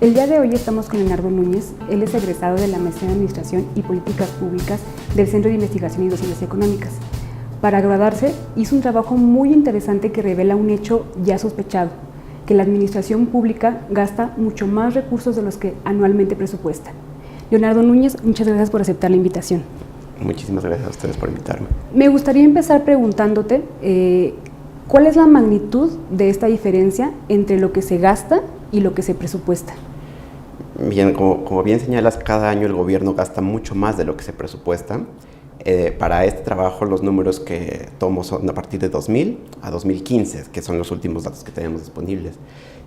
El día de hoy estamos con Leonardo Núñez. Él es egresado de la Maestría en Administración y Políticas Públicas del Centro de Investigación y Docencias Económicas. Para graduarse, hizo un trabajo muy interesante que revela un hecho ya sospechado, que la administración pública gasta mucho más recursos de los que anualmente presupuesta. Leonardo Núñez, muchas gracias por aceptar la invitación. Muchísimas gracias a ustedes por invitarme. Me gustaría empezar preguntándote, ¿cuál es la magnitud de esta diferencia entre lo que se gasta y lo que se presupuesta? Bien, como bien señalas, cada año el gobierno gasta mucho más de lo que se presupuesta. Para este trabajo los números que tomo son a partir de 2000 a 2015, que son los últimos datos que tenemos disponibles.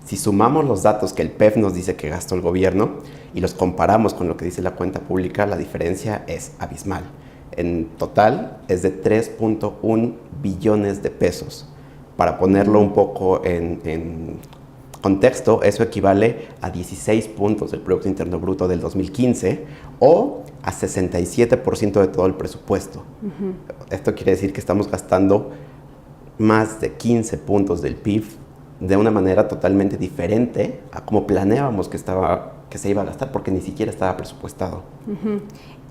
Si sumamos los datos que el PEF nos dice que gastó el gobierno y los comparamos con lo que dice la cuenta pública, la diferencia es abismal. En total es de 3.1 billones de pesos. Para ponerlo un poco en contexto, eso equivale a 16 puntos del Producto Interno Bruto del 2015 o a 67% de todo el presupuesto. Esto quiere decir que estamos gastando más de 15 puntos del PIB de una manera totalmente diferente a como planeábamos que se iba a gastar, porque ni siquiera estaba presupuestado.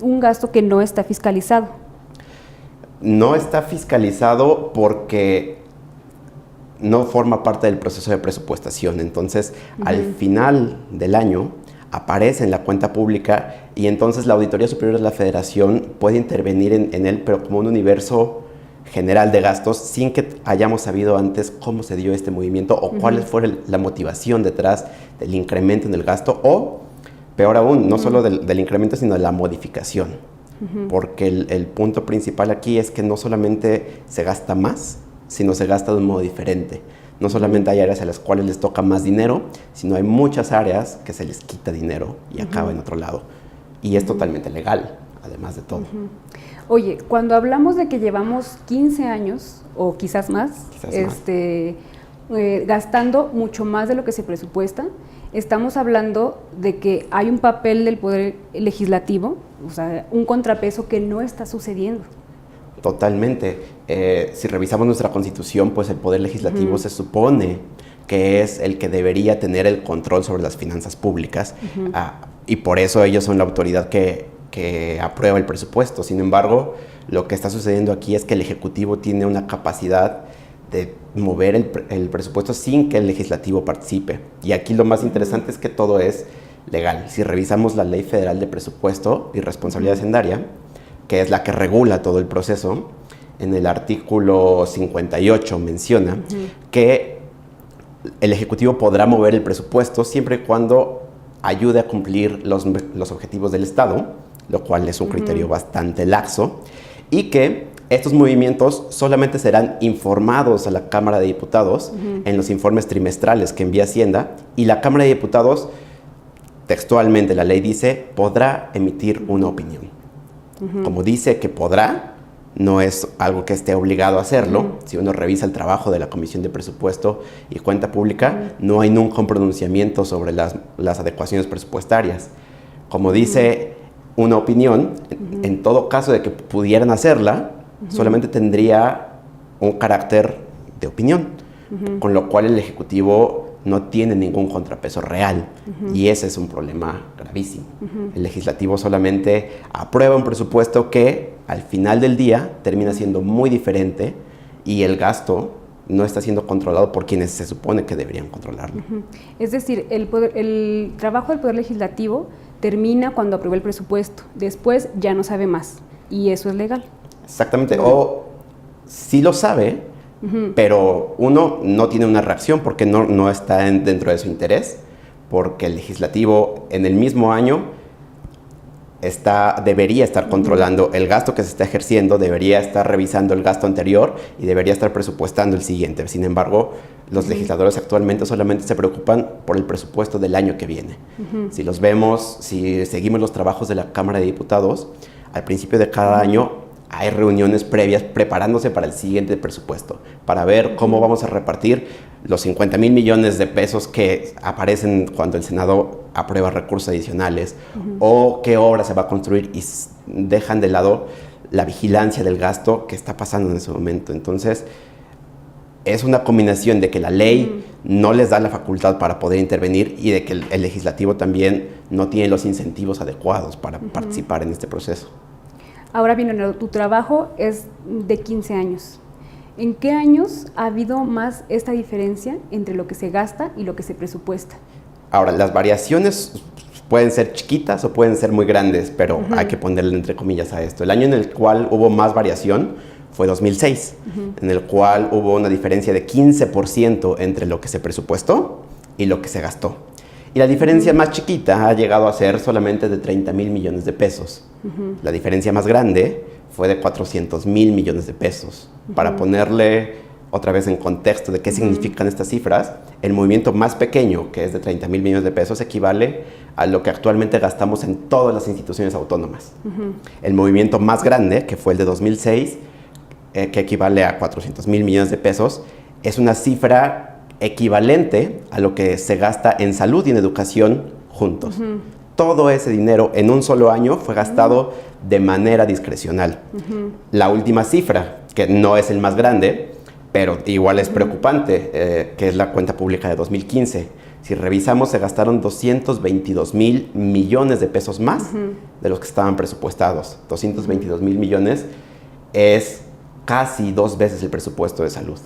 Un gasto que no está fiscalizado. No está fiscalizado porque no forma parte del proceso de presupuestación. Entonces, al final del año, aparece en la cuenta pública y entonces la Auditoría Superior de la Federación puede intervenir en él, pero como un universo general de gastos, sin que hayamos sabido antes cómo se dio este movimiento o cuál fue la motivación detrás del incremento en el gasto o, peor aún, no solo del incremento, sino de la modificación. Porque el punto principal aquí es que no solamente se gasta más, sino se gasta de un modo diferente. No solamente hay áreas a las cuales les toca más dinero, sino hay muchas áreas que se les quita dinero y acaba en otro lado. Y es totalmente legal, además de todo. Oye, cuando hablamos de que llevamos 15 años, o quizás más, gastando mucho más de lo que se presupuesta, estamos hablando de que hay un papel del Poder Legislativo, o sea, un contrapeso que no está sucediendo. Totalmente. Si revisamos nuestra Constitución, pues el Poder Legislativo se supone que es el que debería tener el control sobre las finanzas públicas y por eso ellos son la autoridad que aprueba el presupuesto. Sin embargo, lo que está sucediendo aquí es que el Ejecutivo tiene una capacidad de mover el presupuesto sin que el Legislativo participe. Y aquí lo más interesante es que todo es legal. Si revisamos la Ley Federal de Presupuesto y Responsabilidad Hacendaria, que es la que regula todo el proceso, en el artículo 58 menciona que el Ejecutivo podrá mover el presupuesto siempre y cuando ayude a cumplir los objetivos del Estado, lo cual es un criterio bastante laxo, y que estos movimientos solamente serán informados a la Cámara de Diputados en los informes trimestrales que envía Hacienda, y la Cámara de Diputados, textualmente la ley dice, podrá emitir una opinión. Como dice que podrá, no es algo que esté obligado a hacerlo. Si uno revisa el trabajo de la Comisión de Presupuesto y Cuenta Pública, no hay nunca un pronunciamiento sobre las adecuaciones presupuestarias. Como dice una opinión, en todo caso de que pudieran hacerla, solamente tendría un carácter de opinión, con lo cual el Ejecutivo no tiene ningún contrapeso real y ese es un problema gravísimo. El Legislativo solamente aprueba un presupuesto que al final del día termina siendo muy diferente y el gasto no está siendo controlado por quienes se supone que deberían controlarlo. Es decir, el trabajo del Poder Legislativo termina cuando aprueba el presupuesto, después ya no sabe más y eso es legal. Exactamente, o sí lo sabe, pero uno no tiene una reacción porque no está dentro de su interés, porque el Legislativo en el mismo año debería estar controlando el gasto que se está ejerciendo, debería estar revisando el gasto anterior y debería estar presupuestando el siguiente. Sin embargo, los legisladores actualmente solamente se preocupan por el presupuesto del año que viene. Si seguimos los trabajos de la Cámara de Diputados, al principio de cada año hay reuniones previas preparándose para el siguiente presupuesto, para ver cómo vamos a repartir los 50,000 millones de pesos que aparecen cuando el Senado aprueba recursos adicionales o qué obra se va a construir y dejan de lado la vigilancia del gasto que está pasando en ese momento. Entonces, es una combinación de que la ley no les da la facultad para poder intervenir y de que el legislativo también no tiene los incentivos adecuados para participar en este proceso. Ahora bien, tu trabajo es de 15 años. ¿En qué años ha habido más esta diferencia entre lo que se gasta y lo que se presupuesta? Ahora, las variaciones pueden ser chiquitas o pueden ser muy grandes, pero hay que ponerle entre comillas a esto. El año en el cual hubo más variación fue 2006, en el cual hubo una diferencia de 15% entre lo que se presupuestó y lo que se gastó. Y la diferencia más chiquita ha llegado a ser solamente de 30,000 millones de pesos. La diferencia más grande fue de 400,000 millones de pesos. Para ponerle otra vez en contexto de qué significan estas cifras, el movimiento más pequeño, que es de 30,000 millones de pesos, equivale a lo que actualmente gastamos en todas las instituciones autónomas. El movimiento más grande, que fue el de 2006, que equivale a 400,000 millones de pesos, es una cifra equivalente a lo que se gasta en salud y en educación juntos. Todo ese dinero en un solo año fue gastado de manera discrecional. La última cifra, que no es el más grande, pero igual es preocupante, que es la cuenta pública de 2015. Si revisamos, se gastaron 222,000 millones de pesos más de los que estaban presupuestados. 222,000 millones es casi 2 veces el presupuesto de salud.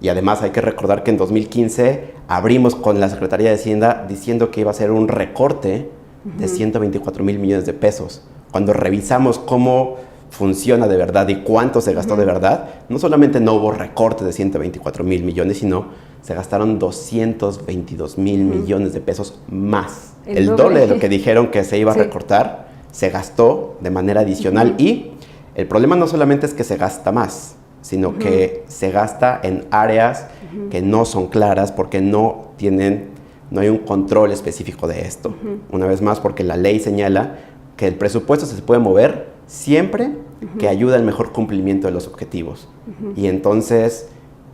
Y además hay que recordar que en 2015 abrimos con la Secretaría de Hacienda diciendo que iba a ser un recorte de 124,000 millones de pesos. Cuando revisamos cómo funciona de verdad y cuánto se gastó de verdad, no solamente no hubo recorte de 124,000 millones, sino se gastaron 222,000 millones de pesos más. El doble de lo que dijeron que se iba a recortar, se gastó de manera adicional. Y el problema no solamente es que se gasta más, sino que se gasta en áreas que no son claras porque no hay un control específico de esto. Una vez más, porque la ley señala que el presupuesto se puede mover siempre que ayude al mejor cumplimiento de los objetivos. Y entonces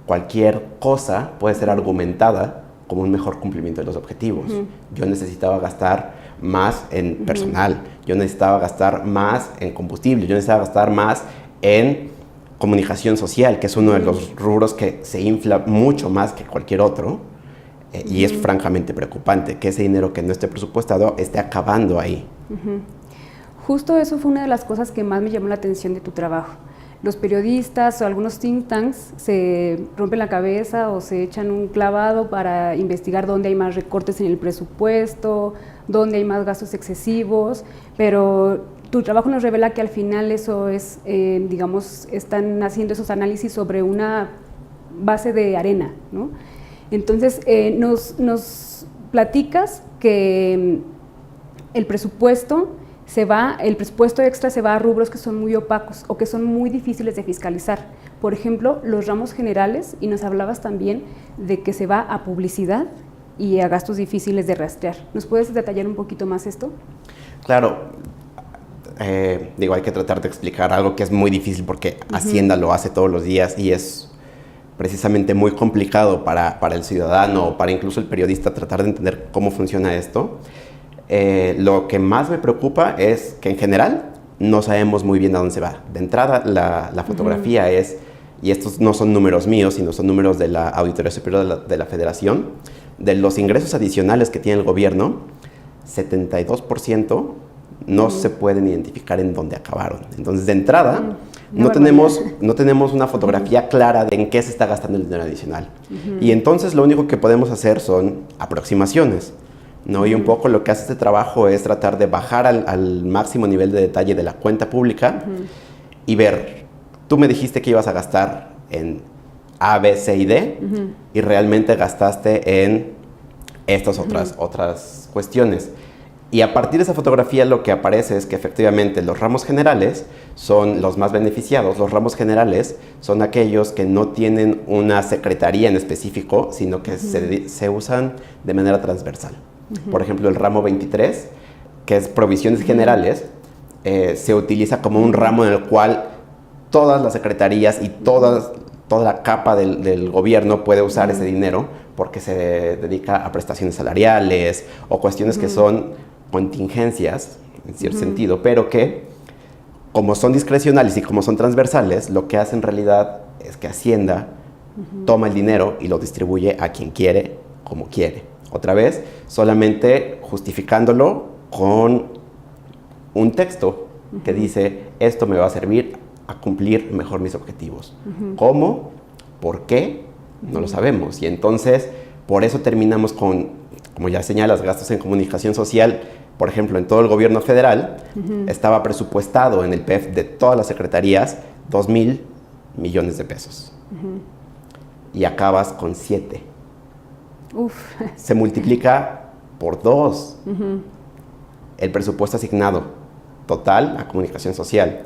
cualquier cosa puede ser argumentada como un mejor cumplimiento de los objetivos. Yo necesitaba gastar más en personal, yo necesitaba gastar más en combustible, yo necesitaba gastar más en comunicación social, que es uno de los rubros que se infla mucho más que cualquier otro, y es francamente preocupante que ese dinero que no esté presupuestado esté acabando ahí. Justo eso fue una de las cosas que más me llamó la atención de tu trabajo. Los periodistas o algunos think tanks se rompen la cabeza o se echan un clavado para investigar dónde hay más recortes en el presupuesto, dónde hay más gastos excesivos, pero tu trabajo nos revela que al final eso es, digamos, están haciendo esos análisis sobre una base de arena, ¿no? Entonces, nos platicas que el presupuesto extra se va a rubros que son muy opacos o que son muy difíciles de fiscalizar. Por ejemplo, los ramos generales, y nos hablabas también de que se va a publicidad y a gastos difíciles de rastrear. ¿Nos puedes detallar un poquito más esto? Claro. Hay que tratar de explicar algo que es muy difícil porque Hacienda lo hace todos los días y es precisamente muy complicado para el ciudadano o para incluso el periodista tratar de entender cómo funciona esto. Lo que más me preocupa es que en general no sabemos muy bien a dónde se va. De entrada, la fotografía es, y estos no son números míos, sino son números de la Auditoría Superior de la Federación, de los ingresos adicionales que tiene el gobierno, 72% no se pueden identificar en dónde acabaron. Entonces, de entrada, no tenemos una fotografía clara de en qué se está gastando el dinero adicional. Y entonces lo único que podemos hacer son aproximaciones, ¿no? Y un poco lo que hace este trabajo es tratar de bajar al máximo nivel de detalle de la cuenta pública y ver, tú me dijiste que ibas a gastar en A, B, C y D, y realmente gastaste en estas otras cuestiones. Y a partir de esa fotografía lo que aparece es que efectivamente los ramos generales son los más beneficiados. Los ramos generales son aquellos que no tienen una secretaría en específico, sino que se usan de manera transversal. Por ejemplo, el ramo 23, que es provisiones generales, se utiliza como un ramo en el cual todas las secretarías y toda la capa del gobierno puede usar ese dinero porque se dedica a prestaciones salariales o cuestiones que son contingencias, en cierto sentido, pero que, como son discrecionales y como son transversales, lo que hace en realidad es que Hacienda toma el dinero y lo distribuye a quien quiere, como quiere. Otra vez, solamente justificándolo con un texto que dice, esto me va a servir a cumplir mejor mis objetivos. ¿Cómo? ¿Por qué? No lo sabemos. Y entonces, por eso terminamos con, como ya señalas, gastos en comunicación social. Por ejemplo, en todo el gobierno federal estaba presupuestado en el PEF de todas las secretarías 2,000 millones de pesos. Y acabas con 7. Uf. Se multiplica por 2 el presupuesto asignado total a comunicación social.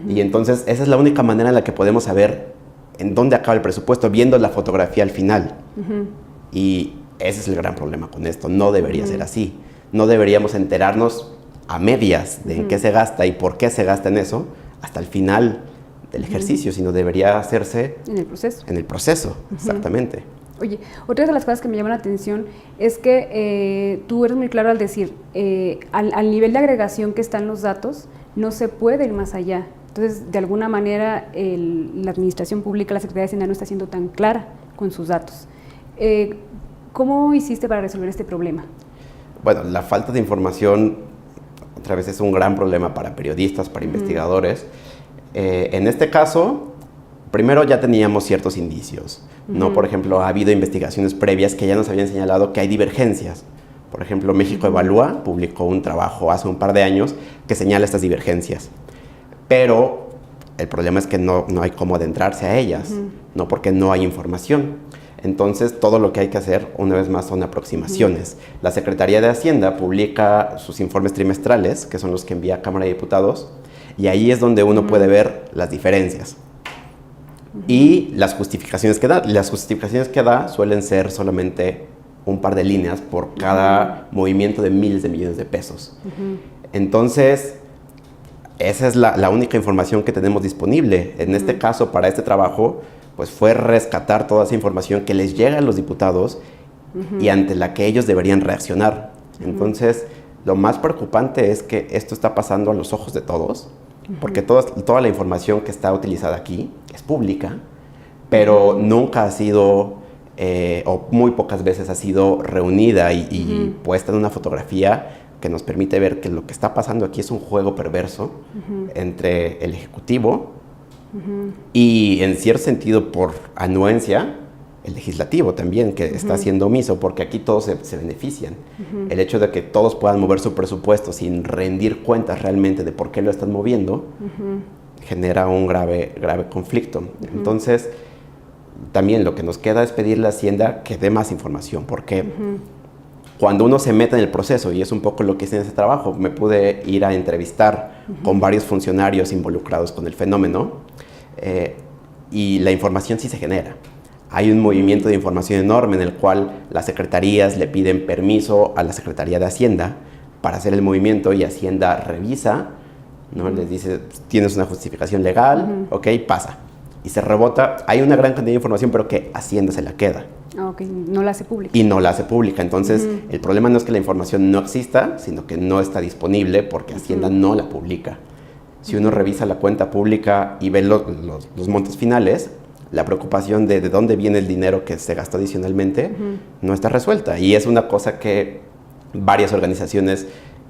Y entonces esa es la única manera en la que podemos saber en dónde acaba el presupuesto, viendo la fotografía al final. Y ese es el gran problema con esto. No debería ser así. No deberíamos enterarnos a medias de en qué se gasta y por qué se gasta en eso hasta el final del ejercicio, sino debería hacerse en el proceso. En el proceso, exactamente. Oye, otra de las cosas que me llama la atención es que tú eres muy claro al decir, al nivel de agregación que están los datos, no se puede ir más allá. Entonces, de alguna manera, la administración pública, la Secretaría de Hacienda, no está siendo tan clara con sus datos. ¿Cómo hiciste para resolver este problema? Bueno, la falta de información, otra vez, es un gran problema para periodistas, para investigadores. En este caso, primero ya teníamos ciertos indicios, ¿no? Por ejemplo, ha habido investigaciones previas que ya nos habían señalado que hay divergencias. Por ejemplo, México Evalúa publicó un trabajo hace un par de años que señala estas divergencias. Pero el problema es que no hay cómo adentrarse a ellas, ¿no? Porque no hay información. Entonces, todo lo que hay que hacer, una vez más, son aproximaciones. La Secretaría de Hacienda publica sus informes trimestrales, que son los que envía a Cámara de Diputados, y ahí es donde uno puede ver las diferencias. Y las justificaciones que da. Las justificaciones que da suelen ser solamente un par de líneas por cada movimiento de miles de millones de pesos. Entonces, esa es la única información que tenemos disponible. En este caso, para este trabajo, pues fue rescatar toda esa información que les llega a los diputados y ante la que ellos deberían reaccionar. Entonces, lo más preocupante es que esto está pasando a los ojos de todos, porque toda la información que está utilizada aquí es pública, pero nunca ha sido, o muy pocas veces ha sido reunida y puesta en una fotografía que nos permite ver que lo que está pasando aquí es un juego perverso entre el Ejecutivo y, en cierto sentido, por anuencia, el Legislativo también, que está siendo omiso, porque aquí todos se benefician. El hecho de que todos puedan mover su presupuesto sin rendir cuentas realmente de por qué lo están moviendo, genera un grave conflicto. Entonces, también lo que nos queda es pedirle a Hacienda que dé más información, porque cuando uno se mete en el proceso, y es un poco lo que hice en ese trabajo, me pude ir a entrevistar con varios funcionarios involucrados con el fenómeno, y la información sí se genera. Hay un movimiento de información enorme en el cual las secretarías le piden permiso a la Secretaría de Hacienda para hacer el movimiento, y Hacienda revisa, ¿no? Les dice, tienes una justificación legal, ok, pasa. Y se rebota. Hay una gran cantidad de información, pero que Hacienda se la queda. Ok, no la hace pública. Y no la hace pública. Entonces, el problema no es que la información no exista, sino que no está disponible porque Hacienda no la publica. Si uno revisa la cuenta pública y ve los montos finales, la preocupación de dónde viene el dinero que se gastó adicionalmente no está resuelta. Y es una cosa que varias organizaciones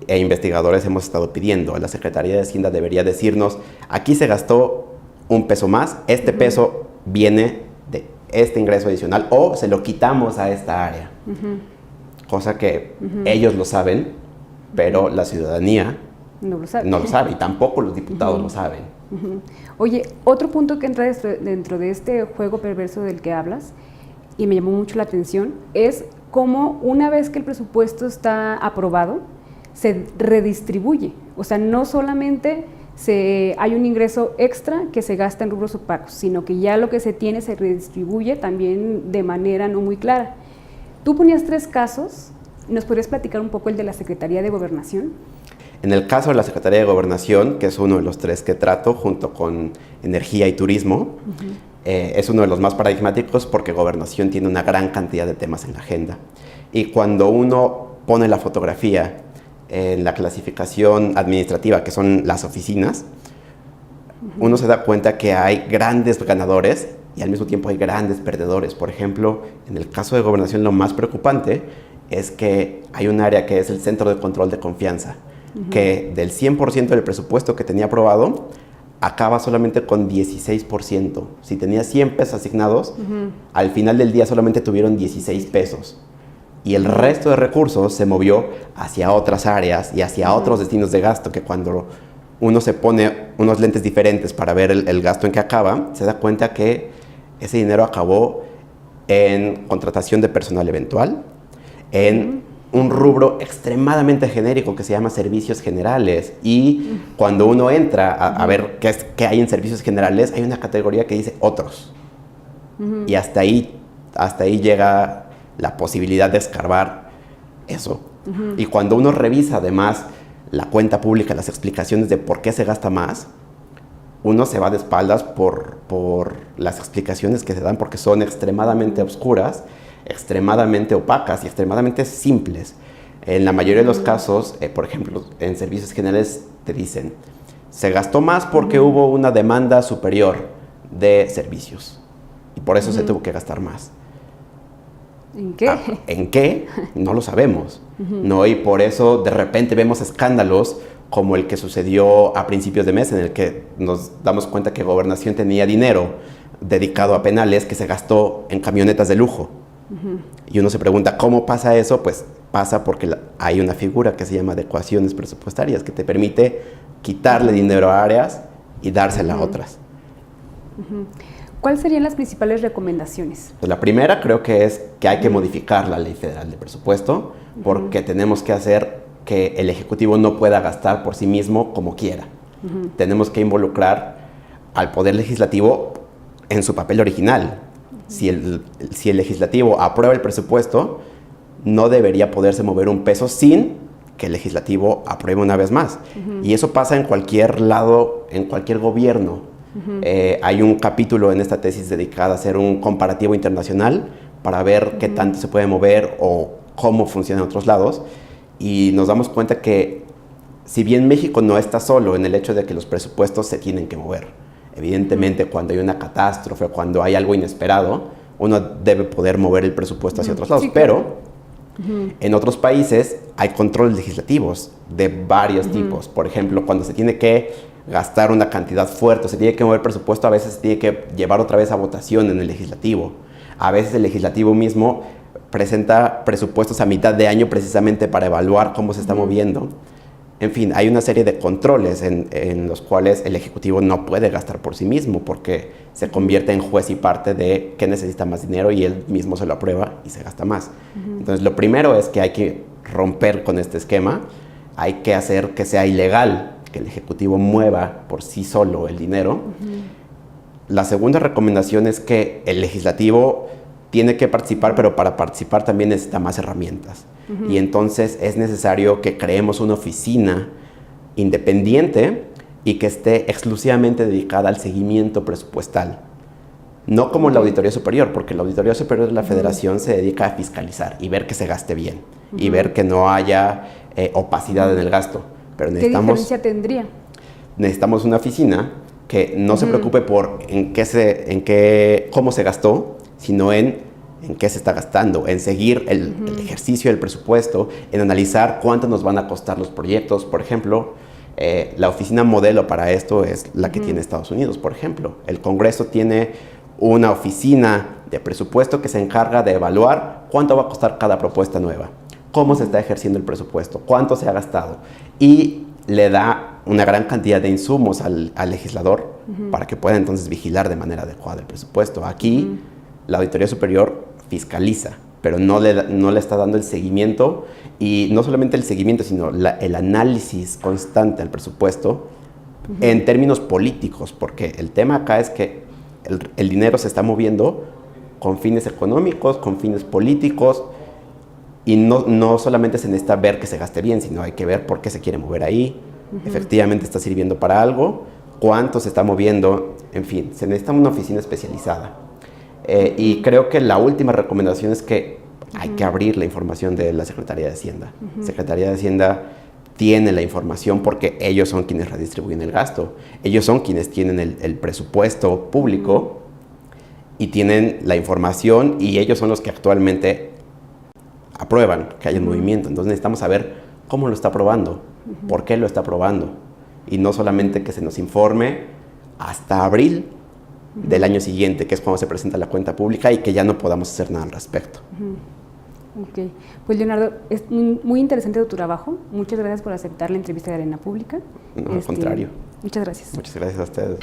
e investigadores hemos estado pidiendo. La Secretaría de Hacienda debería decirnos, aquí se gastó un peso más, este peso viene de este ingreso adicional, o se lo quitamos a esta área. Cosa que ellos lo saben, pero la ciudadanía no lo sabe, y tampoco los diputados lo saben. Oye, otro punto que entra dentro de este juego perverso del que hablas, y me llamó mucho la atención, es cómo una vez que el presupuesto está aprobado, se redistribuye. O sea, no solamente hay un ingreso extra que se gasta en rubros opacos, sino que ya lo que se tiene se redistribuye también de manera no muy clara. Tú ponías 3 casos, ¿nos podrías platicar un poco el de la Secretaría de Gobernación? En el caso de la Secretaría de Gobernación, que es uno de los 3 que trato, junto con Energía y Turismo, es uno de los más paradigmáticos porque Gobernación tiene una gran cantidad de temas en la agenda. Y cuando uno pone la fotografía en la clasificación administrativa, que son las oficinas, uno se da cuenta que hay grandes ganadores y al mismo tiempo hay grandes perdedores. Por ejemplo, en el caso de Gobernación, lo más preocupante es que hay un área que es el Centro de Control de Confianza, que del 100% del presupuesto que tenía aprobado, acaba solamente con 16%. Si tenía 100 pesos asignados, al final del día solamente tuvieron 16 pesos. Y el resto de recursos se movió hacia otras áreas y hacia otros destinos de gasto, que cuando uno se pone unos lentes diferentes para ver el gasto en que acaba, se da cuenta que ese dinero acabó en contratación de personal eventual, en un rubro extremadamente genérico que se llama servicios generales. Y cuando uno entra a ver qué hay en servicios generales, hay una categoría que dice otros. Y hasta ahí llega la posibilidad de escarbar eso. Y cuando uno revisa además la cuenta pública, las explicaciones de por qué se gasta más, uno se va de espaldas por las explicaciones que se dan, porque son extremadamente oscuras, extremadamente opacas y extremadamente simples. En la mayoría de los casos, por ejemplo, en servicios generales te dicen, se gastó más porque hubo una demanda superior de servicios y por eso se tuvo que gastar más. ¿En qué? ¿En qué? No lo sabemos. ¿No? Y por eso de repente vemos escándalos como el que sucedió a principios de mes, en el que nos damos cuenta que Gobernación tenía dinero dedicado a penales que se gastó en camionetas de lujo. Y uno se pregunta, ¿cómo pasa eso? Pues pasa porque hay una figura que se llama adecuaciones presupuestarias, que te permite quitarle dinero a áreas y dársela a otras. ¿Cuáles serían las principales recomendaciones? Pues la primera creo que es que hay que modificar la Ley Federal de Presupuesto, porque tenemos que hacer que el Ejecutivo no pueda gastar por sí mismo como quiera. Tenemos que involucrar al Poder Legislativo en su papel original. Si el Legislativo aprueba el presupuesto, no debería poderse mover un peso sin que el Legislativo apruebe una vez más. Y eso pasa en cualquier lado, en cualquier gobierno. Hay un capítulo en esta tesis dedicado a hacer un comparativo internacional para ver qué tanto se puede mover o cómo funciona en otros lados. Y nos damos cuenta que si bien México no está solo en el hecho de que los presupuestos se tienen que mover, evidentemente cuando hay una catástrofe o cuando hay algo inesperado, uno debe poder mover el presupuesto hacia otros lados. Sí, pero en otros países hay controles legislativos de varios tipos. Por ejemplo, cuando se tiene que gastar una cantidad fuerte, se tiene que mover presupuesto, a veces se tiene que llevar otra vez a votación en el legislativo. A veces el legislativo mismo presenta presupuestos a mitad de año precisamente para evaluar cómo se está moviendo. En fin, hay una serie de controles en los cuales el Ejecutivo no puede gastar por sí mismo porque se convierte en juez y parte de que necesita más dinero y él mismo se lo aprueba y se gasta más. Entonces, lo primero es que hay que romper con este esquema, hay que hacer que sea ilegal que el Ejecutivo mueva por sí solo el dinero. La segunda recomendación es que el Legislativo tiene que participar, pero para participar también necesita más herramientas. Y entonces es necesario que creemos una oficina independiente y que esté exclusivamente dedicada al seguimiento presupuestal. No como la Auditoría Superior, porque la Auditoría Superior de la Federación se dedica a fiscalizar y ver que se gaste bien y ver que no haya opacidad en el gasto. Pero ¿qué diferencia tendría? Necesitamos una oficina que no se preocupe por cómo se gastó, sino en qué se está gastando, en seguir el ejercicio del presupuesto, en analizar cuánto nos van a costar los proyectos. Por ejemplo, la oficina modelo para esto es la que tiene Estados Unidos, por ejemplo. El Congreso tiene una oficina de presupuesto que se encarga de evaluar cuánto va a costar cada propuesta nueva, cómo se está ejerciendo el presupuesto, cuánto se ha gastado, y le da una gran cantidad de insumos al legislador para que pueda entonces vigilar de manera adecuada el presupuesto. Aquí la Auditoría Superior fiscaliza, pero no le está dando el seguimiento, y no solamente el seguimiento, sino el análisis constante al presupuesto en términos políticos, porque el tema acá es que el dinero se está moviendo con fines económicos, con fines políticos, y no solamente se necesita ver que se gaste bien, sino hay que ver por qué se quiere mover ahí, efectivamente está sirviendo para algo, cuánto se está moviendo, en fin, se necesita una oficina especializada. Y creo que la última recomendación es que hay que abrir la información de la Secretaría de Hacienda. Secretaría de Hacienda tiene la información porque ellos son quienes redistribuyen el gasto. Ellos son quienes tienen el presupuesto público y tienen la información y ellos son los que actualmente aprueban que haya un movimiento. Entonces necesitamos saber cómo lo está aprobando, por qué lo está aprobando y no solamente que se nos informe hasta abril del año siguiente, que es cuando se presenta la cuenta pública y que ya no podamos hacer nada al respecto. Ok, pues Leonardo, es muy interesante tu trabajo. Muchas gracias por aceptar la entrevista de Arena Pública. No, al contrario. Muchas gracias. Muchas gracias a ustedes.